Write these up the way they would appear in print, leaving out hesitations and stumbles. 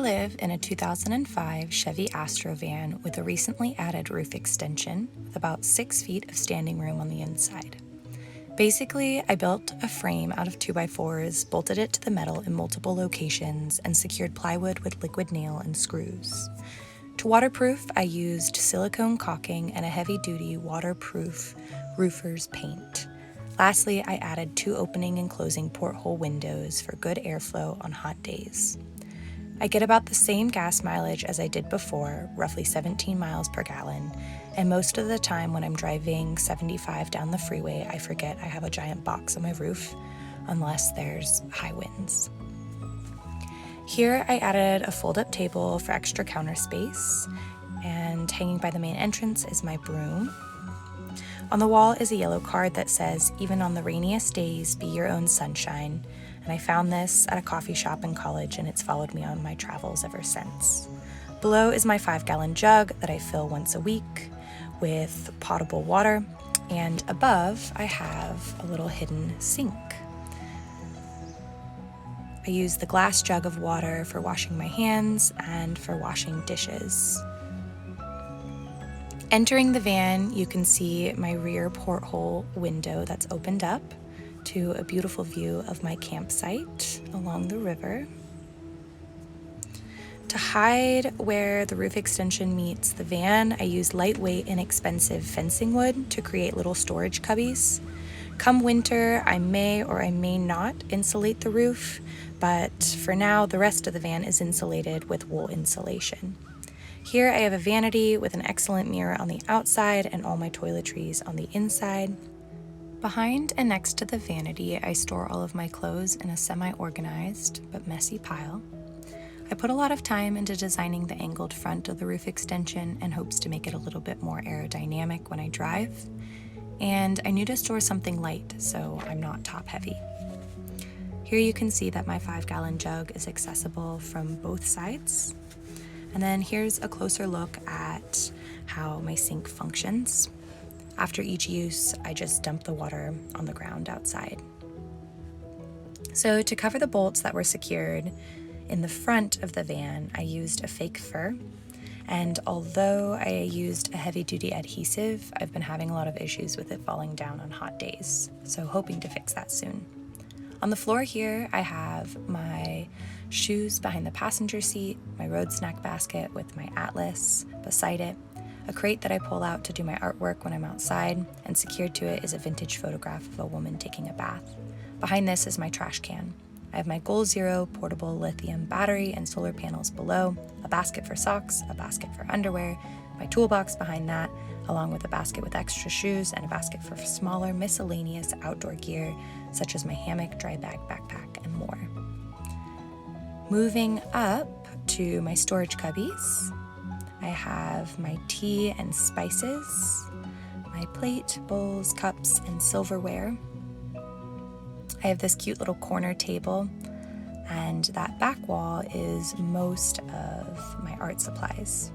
live in a 2005 Chevy Astro van with a recently added roof extension with about 6 feet of standing room on the inside. Basically, I built a frame out of 2x4s, bolted it to the metal in multiple locations, and secured plywood with liquid nail and screws. To waterproof, I used silicone caulking and a heavy-duty waterproof roofer's paint. Lastly, I added 2 opening and closing porthole windows for good airflow on hot days. I get about the same gas mileage as I did before, roughly 17 miles per gallon, and most of the time when I'm driving 75 down the freeway, I forget I have a giant box on my roof, unless there's high winds. Here I added a fold-up table for extra counter space, and hanging by the main entrance is my broom. On the wall is a yellow card that says, "Even on the rainiest days, be your own sunshine." And I found this at a coffee shop in college, and it's followed me on my travels ever since. Below is my 5-gallon jug that I fill once a week with potable water, and above I have a little hidden sink. I use the glass jug of water for washing my hands and for washing dishes. Entering the van, you can see my rear porthole window that's opened up to a beautiful view of my campsite along the river. To hide where the roof extension meets the van, I used lightweight, inexpensive fencing wood to create little storage cubbies. Come winter, I may or I may not insulate the roof, but for now, the rest of the van is insulated with wool insulation. Here I have a vanity with an excellent mirror on the outside and all my toiletries on the inside. Behind and next to the vanity, I store all of my clothes in a semi-organized but messy pile. I put a lot of time into designing the angled front of the roof extension in hopes to make it a little bit more aerodynamic when I drive. And I knew to store something light, so I'm not top heavy. Here you can see that my 5-gallon jug is accessible from both sides. And then here's a closer look at how my sink functions. After each use, I just dump the water on the ground outside. So to cover the bolts that were secured in the front of the van, I used a fake fur. And although I used a heavy-duty adhesive, I've been having a lot of issues with it falling down on hot days, so hoping to fix that soon. On the floor here, I have my shoes behind the passenger seat, my road snack basket with my atlas beside it, a crate that I pull out to do my artwork when I'm outside, and secured to it is a vintage photograph of a woman taking a bath. Behind this is my trash can. I have my Goal Zero portable lithium battery and solar panels below, a basket for socks, a basket for underwear, my toolbox behind that, along with a basket with extra shoes and a basket for smaller miscellaneous outdoor gear, such as my hammock, dry bag, backpack, and more. Moving up to my storage cubbies, I have my tea and spices, my plate, bowls, cups, and silverware. I have this cute little corner table, and that back wall is most of my art supplies.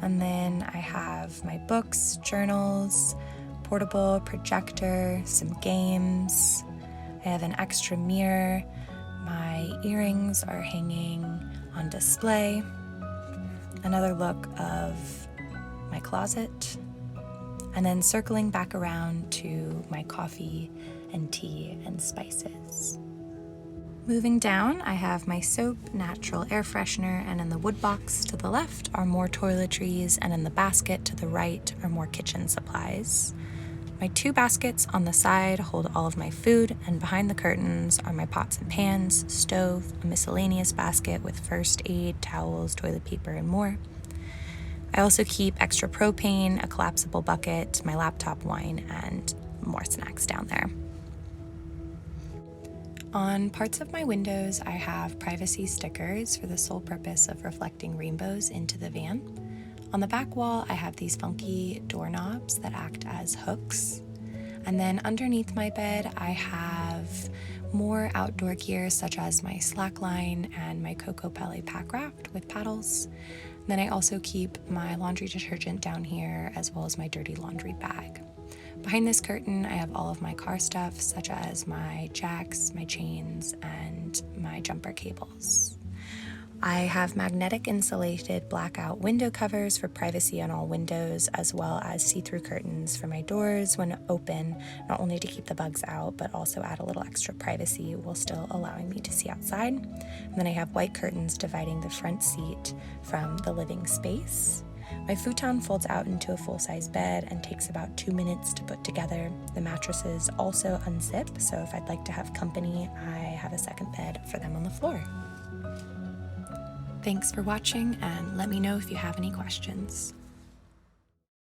And then I have my books, journals, portable projector, some games. I have an extra mirror. My earrings are hanging on display. Another look of my closet. And then circling back around to my coffee and tea and spices. Moving down, I have my soap, natural air freshener, and in the wood box to the left are more toiletries, and in the basket to the right are more kitchen supplies. My 2 baskets on the side hold all of my food, and behind the curtains are my pots and pans, stove, a miscellaneous basket with first aid, towels, toilet paper, and more. I also keep extra propane, a collapsible bucket, my laptop, wine, and more snacks down there. On parts of my windows, I have privacy stickers for the sole purpose of reflecting rainbows into the van. On the back wall, I have these funky doorknobs that act as hooks. And then underneath my bed, I have more outdoor gear such as my slackline and my Coco Pele pack raft with paddles. And then I also keep my laundry detergent down here as well as my dirty laundry bag. Behind this curtain, I have all of my car stuff such as my jacks, my chains, and my jumper cables. I have magnetic insulated blackout window covers for privacy on all windows, as well as see-through curtains for my doors when open, not only to keep the bugs out, but also add a little extra privacy while still allowing me to see outside. And then I have white curtains dividing the front seat from the living space. My futon folds out into a full-size bed and takes about 2 minutes to put together. The mattresses also unzip, so if I'd like to have company, I have a second bed for them on the floor. Thanks for watching, and let me know if you have any questions.